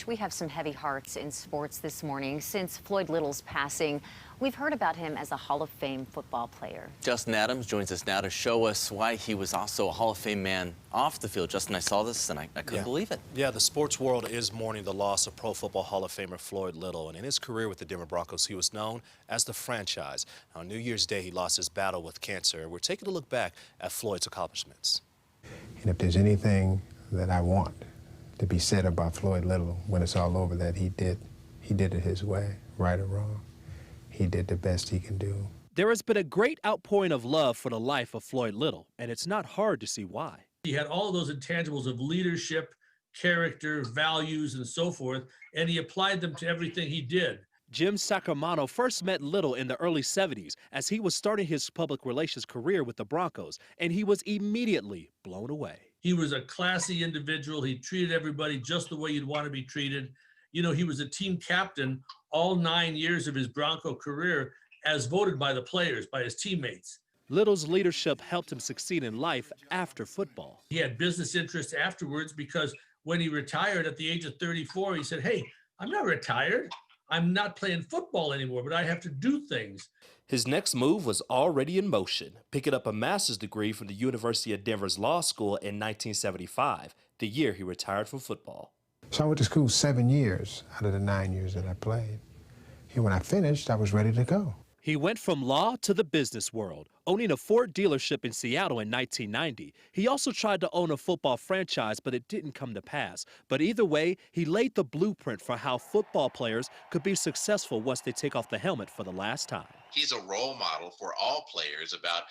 we have some heavy hearts in sports this morning. Since Floyd Little's passing, we've heard about him as a Hall of Fame football player. Justin Adams joins us now to show us why he was also a Hall of Fame man off the field. Justin, I saw this and I couldn't believe it. Yeah, the sports world is mourning the loss of Pro Football Hall of Famer Floyd Little. And in his career with the Denver Broncos, he was known as the franchise. Now, on New Year's Day, he lost his battle with cancer. We're taking a look back at Floyd's accomplishments. And if there's anything that I want to be said about Floyd Little when it's all over, that he did it his way, right or wrong. He did the best he can do. There has been a great outpouring of love for the life of Floyd Little, and it's not hard to see why. He had all those intangibles of leadership, character, values, and so forth, and he applied them to everything he did. Jim Sacramento first met Little in the early 70s as he was starting his public relations career with the Broncos, and he was immediately blown away. He was a classy individual. He treated everybody just the way you'd want to be treated. You know, he was a team captain all 9 years of his Bronco career as voted by the players, by his teammates. Little's leadership helped him succeed in life after football. He had business interests afterwards because when he retired at the age of 34, he said, "Hey, I'm not retired. I'm not playing football anymore, but I have to do things." His next move was already in motion, picking up a master's degree from the University of Denver's law school in 1975, the year he retired from football. So I went to school 7 years out of the 9 years that I played. And when I finished, I was ready to go. He went from law to the business world, owning a Ford dealership in Seattle in 1990. He also tried to own a football franchise, but it didn't come to pass. But either way, he laid the blueprint for how football players could be successful once they take off the helmet for the last time. He's a role model for all players about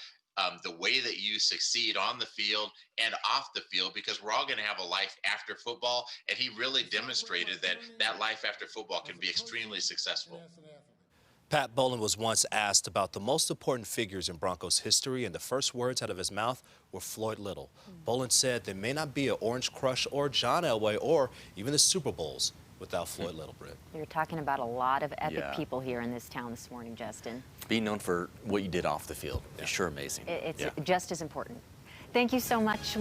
the way that you succeed on the field and off the field, because we're all going to have a life after football, and he really demonstrated that that life after football can be extremely successful. Pat Bowlen was once asked about the most important figures in Broncos history, and the first words out of his mouth were Floyd Little. Bowlen said there may not be an Orange Crush or John Elway or even the Super Bowls without Floyd Little, Britt. You're talking about a lot of epic people here in this town this morning, Justin. Being known for what you did off the field is sure amazing. It's just as important. Thank you so much.